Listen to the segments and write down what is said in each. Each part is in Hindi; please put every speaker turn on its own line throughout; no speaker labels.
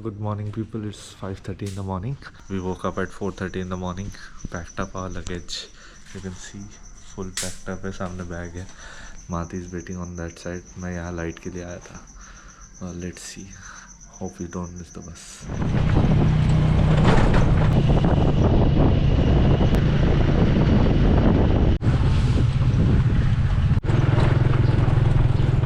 Good morning, people. It's 5:30 in the morning. We woke up at 4:30 in the morning. Packed up our luggage. You can see full packed up है. सामने बैग है. Maati is waiting on that side. मैं यहाँ लाइट के लिए आया था. Let's see. Hope we don't miss the bus.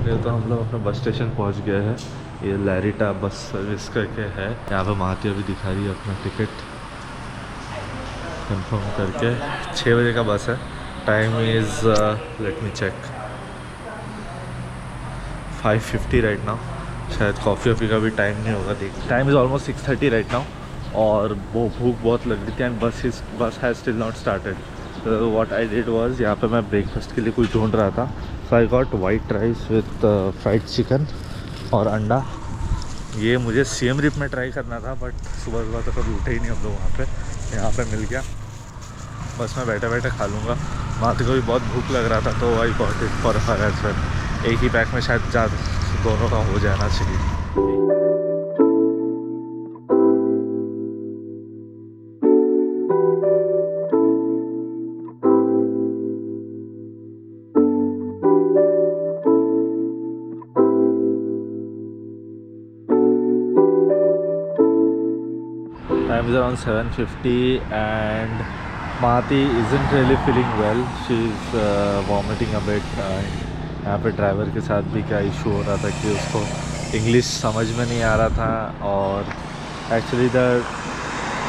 ये तो हम लोग अपने बस स्टेशन पहुँच गए हैं. ये लैरिटा बस सर्विस करके है. यहाँ पे महाती अभी दिखा रही है अपना टिकट कंफर्म करके. 6 बजे का बस है. Time is let me check 5:50 right now. शायद कॉफ़ी वॉफ़ी का भी टाइम नहीं होगा. देख time is almost 6:30 right now. और वो भूख बहुत लग रही थी and bus has still not started. What I did was यहाँ पे मैं ब्रेकफास्ट के लिए कुछ ढूंढ रहा था. So I got white rice with fried chicken और अंडा. ये मुझे सीएम रिप में ट्राई करना था बट सुबह तो कभी उठे ही नहीं हम लोग वहाँ पे. यहाँ पे मिल गया. बस मैं बैठे बैठे खा लूँगा. माथे को भी बहुत भूख लग रहा था तो I got it for her as well. एक ही पैक में शायद ज़्यादा दोनों का हो जाना चाहिए. Time is around 7:50 and Maati isn't really feeling well. She's vomiting a bit. यहाँ पे ड्राइवर के साथ भी क्या इशू हो रहा था कि उसको इंग्लिश समझ में नहीं आ रहा था. और एक्चुअली द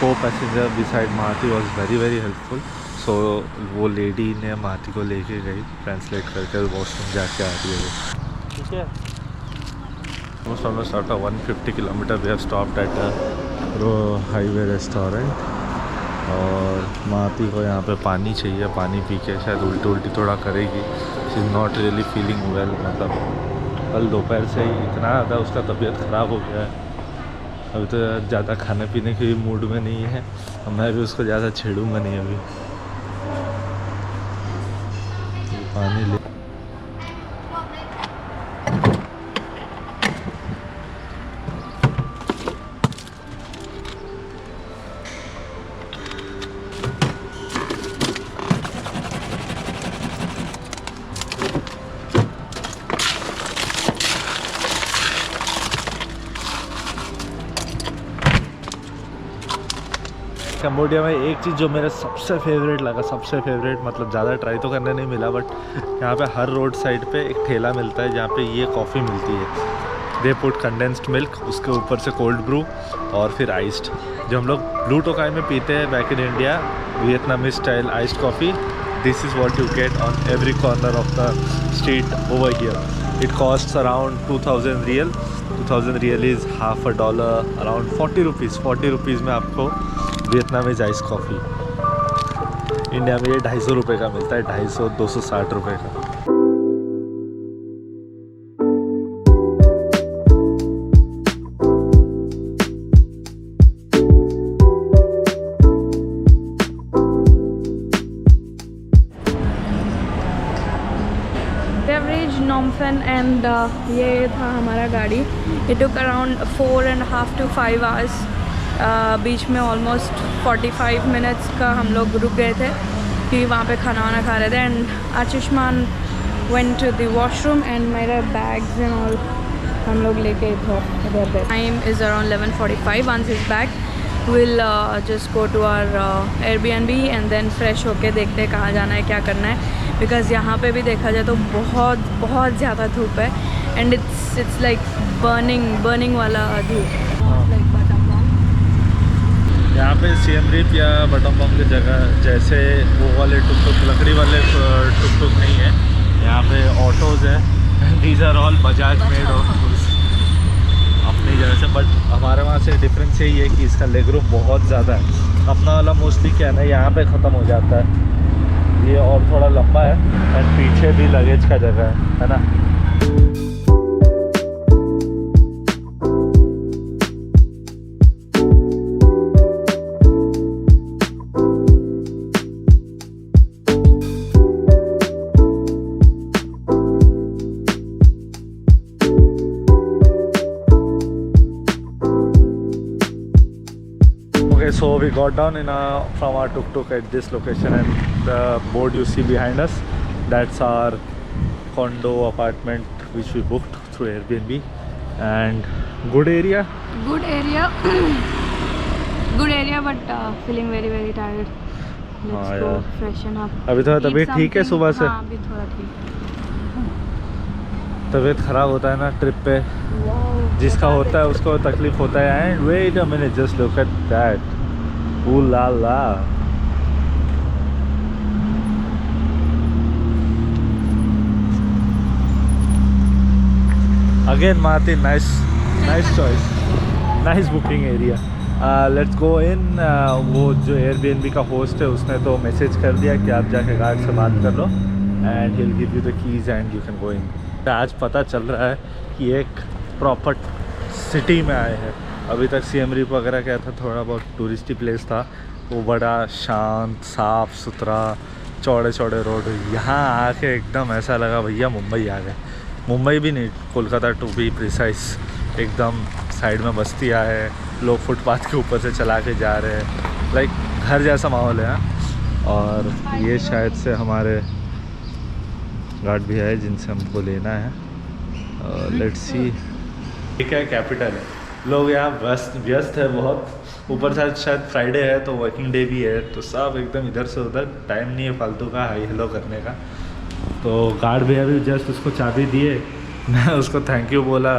को passenger beside Maati was very helpful. सो वो लेडी ने Maati को लेके गई ट्रांसलेट करके. वॉशरूम जाके आ रही है वो. ठीक है. Almost after 150 kilometer we have stopped at highway restaurant. और माती को यहाँ पे पानी चाहिए. पानी पी के शायद उल्टी थोड़ा करेगी. She is not really feeling well. मतलब कल दोपहर से ही इतना ज़्यादा उसका तबीयत ख़राब हो गया है. अभी तो ज़्यादा खाने पीने के मूड में नहीं है. मैं भी उसको ज़्यादा छेड़ूंगा नहीं अभी. पानी ले. कंबोडिया में एक चीज़ जो मेरा सबसे फेवरेट लगा, सबसे फेवरेट मतलब ज़्यादा ट्राई तो करने नहीं मिला बट यहाँ पे हर रोड साइड पे एक ठेला मिलता है जहाँ पे ये कॉफ़ी मिलती है. दे पुट कंडेंस्ड मिल्क, उसके ऊपर से कोल्ड ब्रू और फिर आइस्ड. जो हम लोग ब्लू टोकाई में पीते हैं बैक इन इंडिया, वियतनामी style iced coffee. This is what you get on every corner of the street over here. It costs around 2000 riel. 2000 riel is $1/2, around 40 rupees. 40 rupees में आपको वियतनामीज आइस कॉफ़ी. इंडिया में ये 250 रुपये का मिलता है. 250-260 रुपये का.
नॉमफेन एंड ये था हमारा गाड़ी. It took around 4.5 to 5 hours. बीच में ऑलमोस्ट 45 मिनट्स का हम लोग रुक गए थे कि वहाँ पे खाना वाना खा रहे थे. And Ayushman went to the washroom and मेरे बैग्स एंड ऑल हम लोग लेके इधर थे. Time is around 11:45. Once is back will just go to our Airbnb and then fresh होके देखते हैं कहाँ जाना है, क्या करना है. बिकॉज़ यहाँ पे भी देखा जाए तो बहुत ज़्यादा धूप है. एंड इट्स लाइक बर्निंग वाला धूप.
यहाँ पे सीएम रिप या बटमबम की जगह जैसे वो वाले टुक लकड़ी वाले टुक नहीं है. यहाँ पे ऑटोज़ है. These are all Bajaj made autos अपनी जगह से. बट हमारे वहाँ से डिफरेंस यही है कि इसका लेग रूम बहुत ज़्यादा है. अपना वाला मोस्टली क्या है ना, यहाँ पे ख़त्म हो जाता है. ये और थोड़ा लंबा है एंड पीछे भी लगेज का जगह है ना. Okay, so we got down from our tuk-tuk at this location, and the board you see behind us, that's our condo apartment which we booked through Airbnb. And good area.
Good area. Good area, but feeling very very tired. Let's go
यार।
freshen up.
अभी थोड़ा तबीयत ठीक है सुबह से?
हाँ, अभी थोड़ा ठीक है।
तबीयत ख़राब होता है ना ट्रिप पे, जिसका होता है उसको तकलीफ होता है। And wait a minute, just look at that, oh la la. Again Martin, nice choice, nice booking area. Let's go in. वो जो एयरबीएनबी का होस्ट है उसने तो मैसेज कर दिया कि आप जाके गार्ड से बात कर लो, and he will give you the keys and you can go in. आज पता चल रहा है कि एक प्रॉपर सिटी में आए हैं। अभी तक सिएम रिप वगैरह क्या था, थोड़ा बहुत टूरिस्टी प्लेस था। वो बड़ा शांत, साफ़ सुथरा, चौड़े चौड़े रोड। यहाँ आके एकदम ऐसा लगा भैया मुंबई आ गए। मुंबई भी नहीं, कोलकाता टू बी प्रिसाइज। एकदम साइड में बस्तियाँ है, लोग फुटपाथ के ऊपर से चला के जा रहे हैं, लाइक घर जैसा माहौल है यहाँ। और ये शायद से हमारे गार्ड भी है जिनसे हमको लेना है। Let's see. ये क्या कैपिटल है, लोग यहाँ व्यस्त है बहुत। ऊपर से शायद फ्राइडे है तो वर्किंग डे भी है, तो सब एकदम इधर से उधर, टाइम नहीं है फालतू का हाई हेलो करने का। तो गार्ड भैया भी जस्ट उसको चाबी दिए, मैं उसको थैंक यू बोला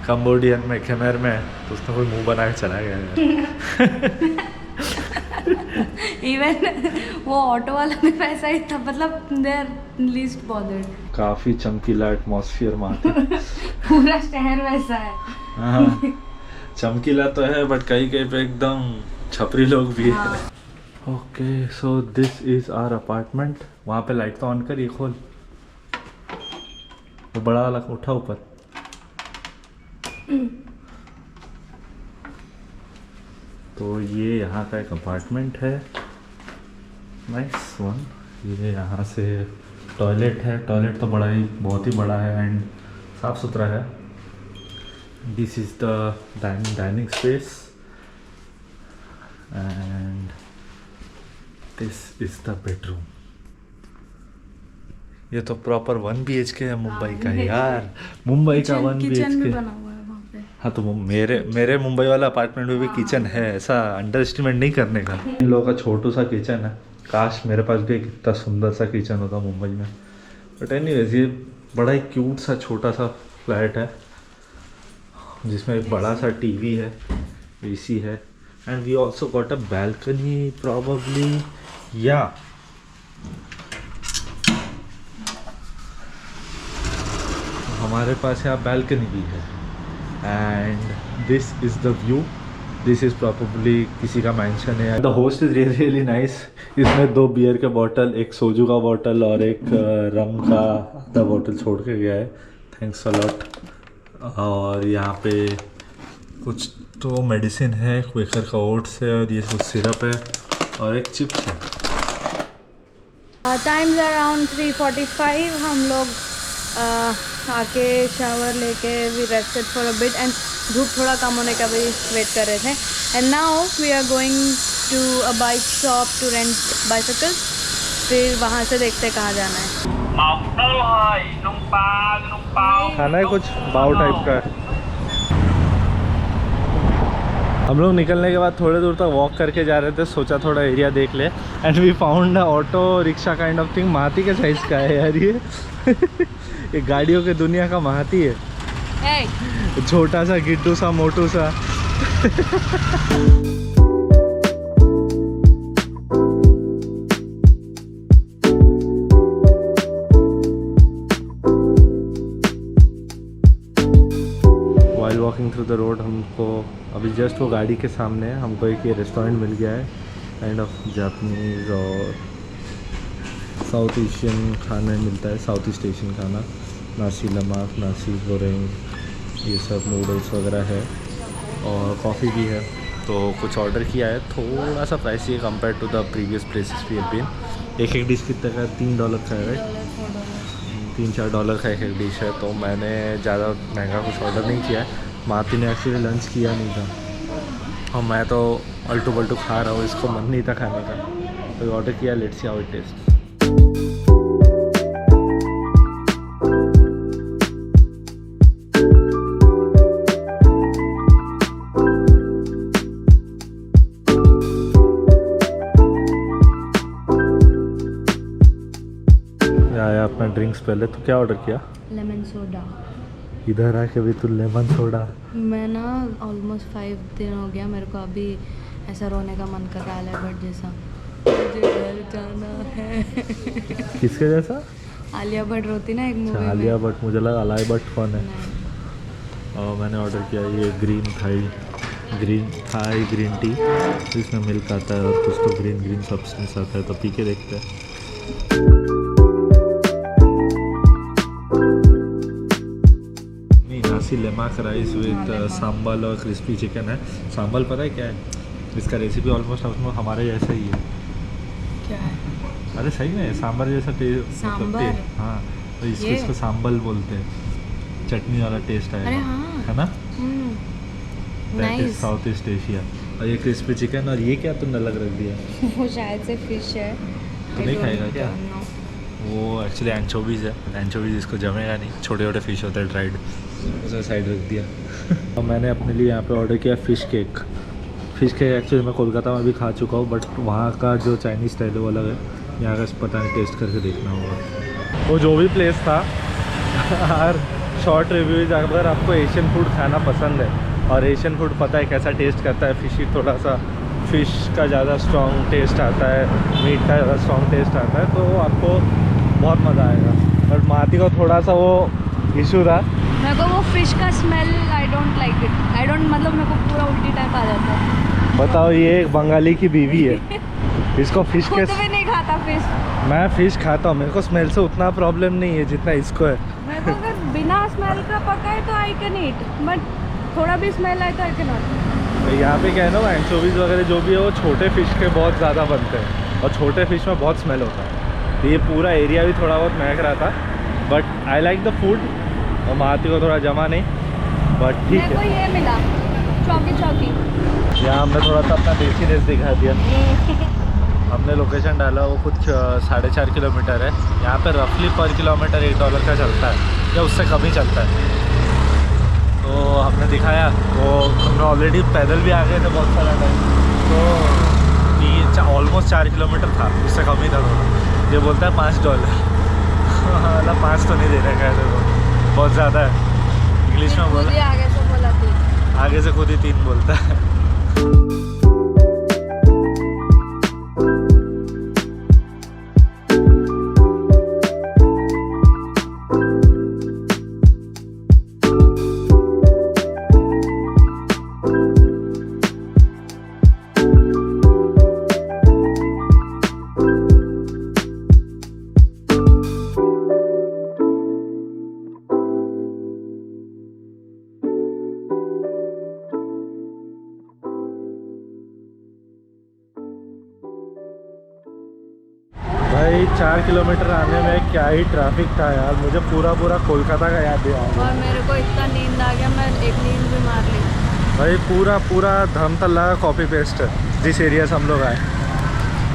कंबोडियन में, खेमेर में, तो उसने कोई मुंह बना के चला गया।
इवन वो ऑटो वाला भी पैसा ही था, मतलब दे आर लीस्ट बॉदर्ड।
काफ़ी चमकीला एटमॉस्फेयर मार्टिन।
पूरा शहर वैसा है।
हाँ, चमकीला तो है, बट कहीं कहीं पे एकदम छपरी लोग भी है। Okay, so this is our apartment. वहाँ पे लाइट तो ऑन कर, ये खोल, वो बड़ा वाला उठा ऊपर। तो ये यहाँ का एक अपार्टमेंट है, नाइस वन। ये यहाँ से टॉयलेट है, टॉयलेट तो बहुत ही बड़ा है एंड साफ़ सुथरा है। This is the dining space and this is the bedroom. ये तो प्रॉपर 1 BHK है मुंबई का यार, मुंबई का 1 BHK। हाँ, तो मेरे मुंबई वाला अपार्टमेंट में भी किचन है, ऐसा अंडर एस्टिमेट नहीं करने का। इन लोगों का छोटू सा किचन है, काश मेरे पास भी एक इतना सुंदर सा किचन होता मुंबई में। बट एनीवेज, ये बड़ा ही क्यूट सा छोटा सा फ्लैट है जिसमें एक बड़ा सा टीवी है, एसी है, and we also got a balcony probably, या हमारे पास यहाँ बैल्कनी भी है। And this is the view, this is probably किसी का मैंशन है। The host is really nice. इसमें 2 बियर के बॉटल, एक सोजू का बॉटल और एक रम का आधा बॉटल छोड़ के गया है, थैंक्स अ लॉट। और यहाँ पे कुछ तो मेडिसिन है, क्वेकर का ओट्स है, और ये कुछ सिरप है और एक चिप्स है।
टाइम्स अराउंड 3:45 हम लोग आके शावर लेके we rested for a bit and धूप थोड़ा कम होने का भी वेट कर रहे थे। And now we are going to a bike shop to rent bicycle. फिर वहाँ से देखते कहाँ जाना है।
खाना है कुछ बाव टाइप का है। हम लोग निकलने के बाद थोड़े दूर तक वॉक करके जा रहे थे, सोचा थोड़ा एरिया देख ले, and we found auto rickshaw kind of thing. महाती के साइज का है यार ये। ये गाड़ियों के दुनिया का महाती है।
hey.
छोटा सा, गिड्डू सा, मोटू सा। While walking through the road, हमको अभी जस्ट वो गाड़ी के सामने है, हमको एक ये रेस्टोरेंट मिल गया है, काइंड ऑफ जापानीज़ और साउथ एशियन खाना मिलता है, साउथ ईस्ट एशियन खाना, नासी लमाक, नासी गोरेंग, ये सब नूडल्स वगैरह है, और कॉफ़ी भी है। तो कुछ ऑर्डर किया है, थोड़ा सा प्राइसी है compare to the previous places we have been. एक डिश कितने का है? $3 का है, राइट? $3-4 का एक डिश है। तो मैंने ज़्यादा महंगा कुछ ऑर्डर नहीं किया है। माती ने एक्चुअली लंच किया नहीं था, और मैं तो अल्टू पल्टू खा रहा हूँ, इसको मन नहीं था खाने का तो ऑर्डर किया। Let's see how it taste. आया अपना ड्रिंक्स। पहले तो क्या ऑर्डर किया?
Lemon soda.
इधर आके भी तू लेमन सोडा।
मैं ना ऑलमोस्ट 5 दिन हो गया, मेरे को अभी ऐसा रोने का मन कर रहा है आलिया भट्ट जैसा। मुझे घर जाना है।
किसके जैसा?
आलिया भट्ट रोती ना एक मूवी में।
आलिया भट्ट? मुझे लगा आलिया भट्ट कौन है। और मैंने ऑर्डर किया ये ग्रीन थाई ग्रीन टी। इसमें मिल्क आता है और कुछ तो ग्रीन सब्सटेंस आता है, तो पी के देखते हैं। नासी लेमक राइस विद सांबल और क्रिस्पी चिकन है। सांबल पता है क्या है? इसका रेसिपी ऑलमोस्ट हमारे जैसा ही है।
क्या है?
अरे सही में सांबर जैसा टेस्ट।
सांबर?
हाँ, तो इसको सांबल बोलते हैं। चटनी वाला टेस्ट आएगा।
अरे हाँ,
है ना? That is
nice.
South east Asia. और ये क्रिस्पी चिकन। और ये क्या तुमने अलग रख दिया?
वो शायद से फिश है।
तो नहीं खाएगा क्या? वो एक्चुअली एंचोवीज है। एंचोवीज इसको जमेगा नहीं, छोटे छोटे फिश होते हैं ड्राइड, उसे साइड रख दिया। और मैंने अपने लिए यहाँ पे ऑर्डर किया फ़िश केक। एक्चुअली मैं कोलकाता में भी खा चुका हूँ, बट वहाँ का जो चाइनीज़ स्टाइल है वो अलग है। यहाँ का पता नहीं, टेस्ट करके देखना होगा। वो जो भी प्लेस था हर शॉर्ट रिव्यूज, अगर आपको एशियन फूड खाना पसंद है और एशियन फूड पता है कैसा टेस्ट करता है, फिशी थोड़ा सा फ़िश का ज़्यादा स्ट्रॉन्ग टेस्ट आता है, मीट का ज़्यादा स्ट्रॉन्ग टेस्ट आता है, तो आपको बहुत मज़ा आएगा। बट माती को थोड़ा सा वो इशू था।
मेरे को वो फिश का smell I don't like it. मतलब मेरे को पूरा उल्टी टाइप आ जाता है।
बताओ, ये एक बंगाली की बीवी है, इसको फिश के
खुद भी नहीं खाता फिश।
मैं फ़िश खाता हूँ, मेरे को स्मेल से उतना प्रॉब्लम नहीं है जितना इसको है।
मेरे को अगर बिना स्मेल का पका है तो आई कैन ईट, बट थोड़ा भी स्मेल आए तो आई कैन नॉट।
तो यहाँ पे क्या है ना, एंचोवीज वगैरह जो भी है वो छोटे फ़िश के बहुत ज़्यादा बनते हैं और छोटे फ़िश में बहुत स्मेल होता है। तो ये पूरा एरिया भी थोड़ा बहुत महक रहा था, but I like the food. और माती को थोड़ा जमा नहीं, बट ठीक
मेरे को
है।
ये मिला चौकी।
यहाँ हमने थोड़ा सा अपना देसीनेस दिखा दिया। हमने लोकेशन डाला, वो कुछ 4.5 किलोमीटर है। यहाँ पे रफली पर किलोमीटर $1 का चलता है या उससे कम ही चलता है। तो हमने दिखाया, वो हमने ऑलरेडी पैदल भी आ गए थे बहुत सारा टाइम, तो ऑलमोस्ट 4 किलोमीटर था, उससे कम ही था थोड़ा। ये बोलता है $5। मतलब 5 तो नहीं दे रहे कहते, वो बहुत ज़्यादा है। इंग्लिश में बोला,
आगे से बोला 3।
आगे से खुद ही 3 बोलता है। भाई 4 किलोमीटर आने में क्या ही ट्रैफिक था यार। मुझे पूरा कोलकाता का याद दिया।
और मेरे को इतना नींद आ गया, मैं एक नींद भी मार ली।
भाई पूरा धर्मतला का कॉपी पेस्ट है जिस एरिया से हम लोग आए।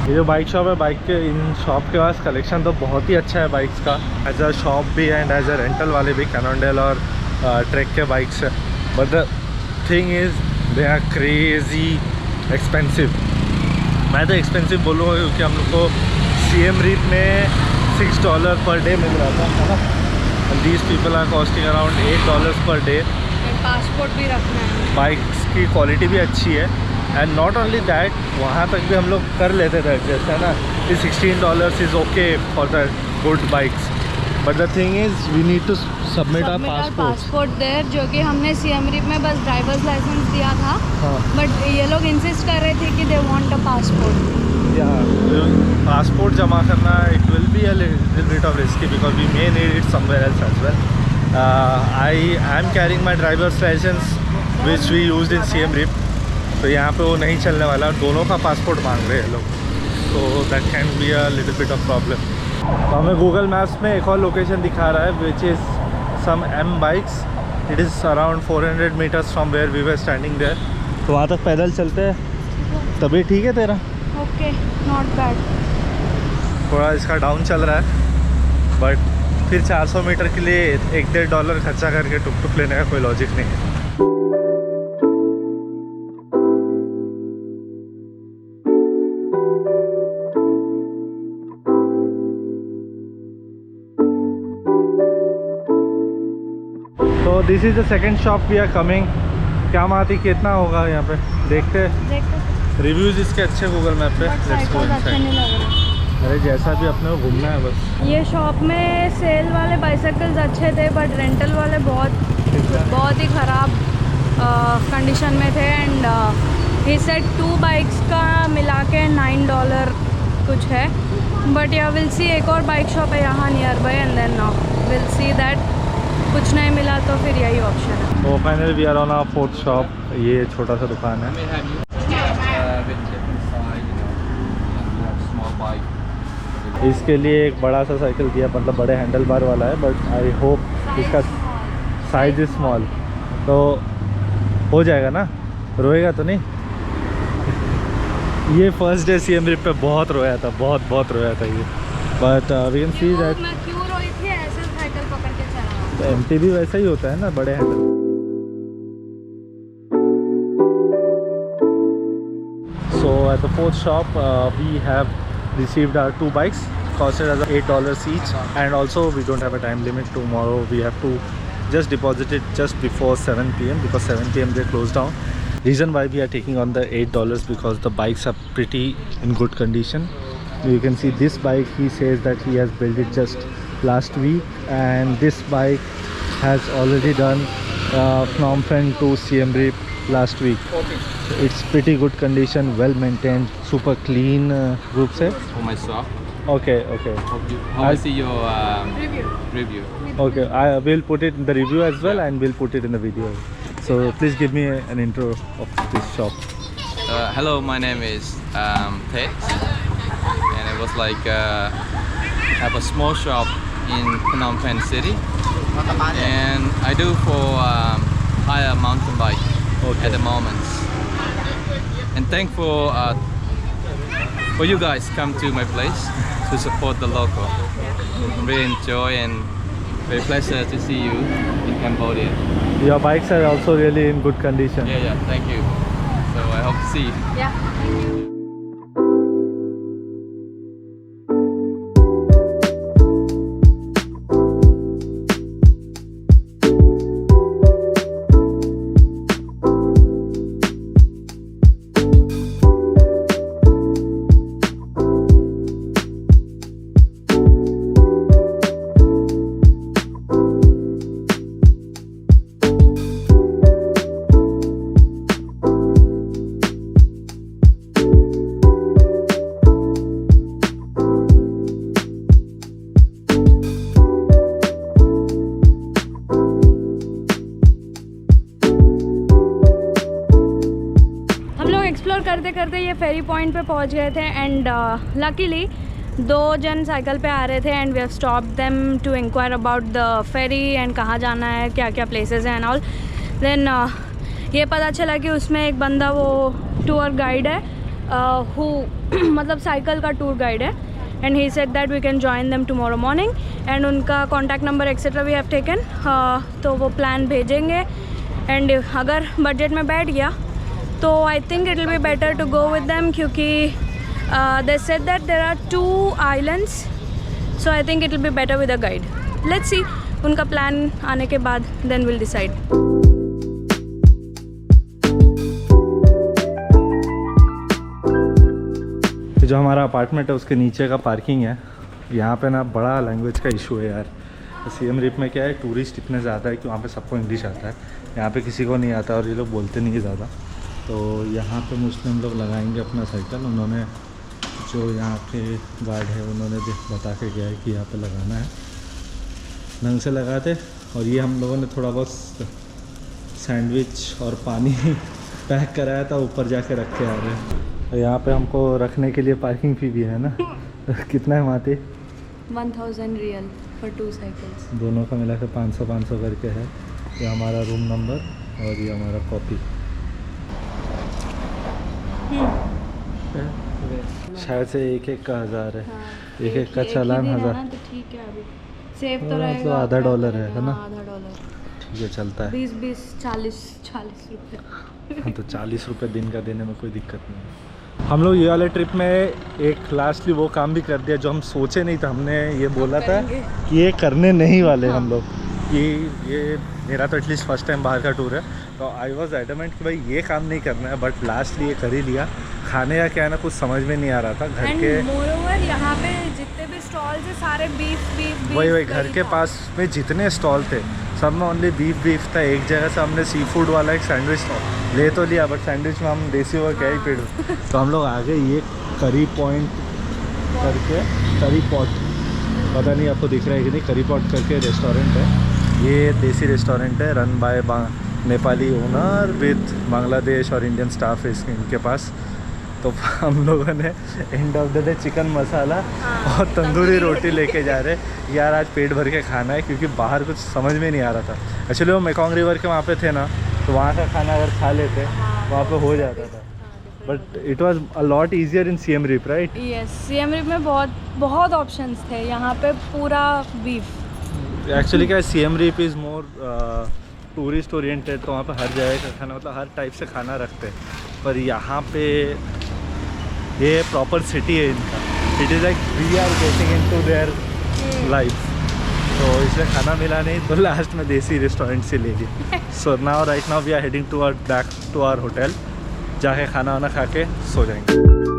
ये जो बाइक शॉप है, बाइक के इन शॉप के पास कलेक्शन तो बहुत ही अच्छा है बाइक्स का। एज अ शॉप भी एंड एज अ रेंटल वाले भी, कैनोनडेल और ट्रेक के बाइक्स है। But the thing is they are crazy expensive. मैं तो एक्सपेंसिव बोलूँगा क्योंकि हम लोग को सीएम रीप में $6 पर डे मिल रहा था, है ना। And these people are costing around $8 per day.
Passport भी रखना है।
बाइक्स की क्वालिटी भी अच्छी है एंड नॉट ओनली दैट, वहाँ तक भी हम लोग कर लेते थे एडजस्ट, है ना। कि $16 is okay for the good bikes, but the thing is we need to submit our
passport there, जो कि हमने सीएम रिप में बस ड्राइवर्स लाइसेंस दिया था।
हाँ,
बट ये लोग इंसिस्ट कर रहे थे कि they want a passport.
Passport जमा करना, it will be a little bit of risky because we may need it somewhere else as well. I am carrying my driver's licence which we used in Siem Reap, तो यहाँ पे वो नहीं चलने वाला। दोनों का पासपोर्ट मांग रहे हैं लोग, तो that can be a little bit of problem. तो हमें गूगल मैप्स में एक और लोकेशन दिखा रहा है which is some M bikes. It is around 400 meters from where we were standing there. तो वहाँ तक पैदल चलते हैं, तभी ठीक है तेरा?
Okay, not bad.
थोड़ा इसका डाउन चल रहा है, बट फिर 400 मीटर के लिए $1-1.5 खर्चा करके टुक टुक लेने का कोई लॉजिक नहीं है। तो this is the second shop we are coming. क्या माती कितना होगा यहाँ पे, देखते हैं। रिव्यूज़ इसके अच्छे गूगल मैप पे।
अच्छे नहीं लग रहे।
अरे जैसा भी अपने को घूमना है बस।
ये शॉप में सेल वाले बाइसाइकिल्स अच्छे थे, बट रेंटल वाले बहुत ही ख़राब कंडीशन में थे। एंड ही सेड 2 बाइक्स का मिला के $9 कुछ है। बट या विल सी, एक और बाइक शॉप है यहाँ nearby, and then will see that. कुछ नहीं मिला तो फिर यही ऑप्शन है।
तो finally we are on our 4th shop. ये छोटा सा दुकान है। इसके लिए एक बड़ा सा साइकिल दिया, मतलब बड़े हैंडल बार वाला है, बट आई होप इसका साइज इज स्मॉल, तो हो जाएगा ना, रोएगा तो नहीं। ये फर्स्ट डे सीएम रिप पे बहुत रोया था, बहुत रोया था ये। But we can see that
मैं क्यों रोई थी, ऐसे साइकिल पकड़ के चला।
एमटी भी वैसा ही होता है ना, बड़े handle. So at the 4th shop we have received our 2 bikes, costed as $8 each, and also we don't have a time limit. Tomorrow we have to just deposit it just before 7 PM because 7 PM they close down. Reason why we are taking on the $8 because the bikes are pretty in good condition. You can see this bike, he says that he has built it just last week, and this bike has already done Phnom Penh to Siem Reap last week. It's pretty good condition, well maintained, super clean group se.
For my shop.
Okay.
I will see your review.
Okay, I will put it in the review as well, and we'll put it in the video. So please give me an intro of this shop.
Hello, my name is Ted, and I was like have a small shop in Phnom Penh City, and I do for hire mountain bike at the moment. And thankful for you guys come to my place to support the local. Really enjoy and very pleasure to see you in Cambodia.
Your bikes are also really in good condition.
Yeah, thank you. So I hope to see you.
Yeah, thank you. करते करते ये फेरी पॉइंट पे पहुंच गए थे। एंड लकीली 2 जन साइकिल पे आ रहे थे, and we have stopped them to enquire about the ferry and कहाँ जाना है, क्या क्या प्लेसेस हैं एंड ऑल। देन ये पता चला कि उसमें एक बंदा वो टूर गाइड है, मतलब साइकिल का टूर गाइड है, and he said that we can join them tomorrow morning, and उनका contact number etcetera we have taken. तो वो प्लान भेजेंगे, एंड अगर बजट में बैठ गया तो I think it will be better to go with them, क्योंकि they said that there are 2 islands, so I think it will be better with a guide. Let's see, उनका प्लान आने के बाद देन विल डिसाइड।
जो हमारा अपार्टमेंट है उसके नीचे का पार्किंग है, यहाँ पे ना बड़ा लैंग्वेज का इशू है यार। सीएम रिप में क्या है, टूरिस्ट इतने ज़्यादा है कि वहाँ पे सबको इंग्लिश आता है, यहाँ पे किसी को नहीं आता और ये लोग बोलते नहीं है ज़्यादा। तो यहाँ पे मुस्लिम लोग लगाएंगे अपना साइकिल, उन्होंने जो यहाँ के गार्ड है उन्होंने बता के गया है कि यहाँ पे लगाना है, ढंग से लगाते। और ये हम लोगों ने थोड़ा बहुत सैंडविच और पानी पैक कराया था, ऊपर जाके रख के आ रहे हैं। तो यहाँ पे हमको रखने के लिए पार्किंग फ़ी भी है ना। कितना है माते?
1000 रियल फॉर 2 साइकिल्स।
दोनों का मिला के 500 करके है। ये हमारा रूम नंबर और ये हमारा कॉपी। शायद से एक एक का 1000 है।
हाँ,
एक एक का चालान 1000।
तो ठीक है, अभी सेफ तो
हाँ,
रहेगा।
तो आधा डॉलर है ना?
आधा डॉलर,
ठीक है, चलता है।
20 40 रुपये।
हाँ, तो 40 रुपये दिन का देने में कोई दिक्कत नहीं है। हम लोग ये वाले ट्रिप में एक लास्टली वो काम भी कर दिया जो हम सोचे नहीं था। हमने ये बोला था कि ये करने नहीं वाले हम लोग, कि ये मेरा तो एटलीस्ट फर्स्ट टाइम बाहर का टूर है, तो आई वॉज एडमेंट कि भाई ये काम नहीं करना है, बट लास्टली ये कर ही लिया। खाने का क्या है ना, कुछ समझ में नहीं आ रहा था। घर के
मोरोवर यहाँ पे जितने भी स्टॉल्स है सारे बीफ
वही घर के पास में जितने स्टॉल थे सब में ओनली बीफ था। एक जगह से हमने सी फूड वाला एक सैंडविच ले तो लिया, बट सैंडविच में हम देसी हुआ क्या ही पेड़। तो हम लोग आगे ये करी पॉइंट करके, करी पॉट, पता नहीं आपको दिख रहा है कि नहीं, करी पॉट करके रेस्टोरेंट है। ये देसी रेस्टोरेंट है, run by Nepali owner with Bangladesh और इंडियन स्टाफ है इनके पास। तो हम लोगों ने end of the day chicken masala और तंदूरी रोटी लेके जा रहे। यार आज पेट भर के खाना है, क्योंकि बाहर कुछ समझ में नहीं आ रहा था। एक्चुअली वो मेकोंग रिवर के वहाँ पे थे ना, तो वहाँ का खाना अगर खा लेते वहाँ पे हो जाता था, but it was a lot easier in Siem Reap, right?
Yes, Siem Reap में बहुत ऑप्शंस थे, यहाँ पे पूरा बीफ।
एक्चुअली क्या है, Siem Reap is more tourist oriented, तो वहाँ पे हर जगह का खाना, मतलब हर टाइप से खाना रखते हैं। पर यहाँ पे ये प्रॉपर सिटी है इनका, it is like we are getting into their life. तो इसलिए खाना मिला नहीं, तो लास्ट में देसी रेस्टोरेंट से ले ली। So now right now we are heading to back to our hotel, जाके खाना वाना खा के सो जाएंगे।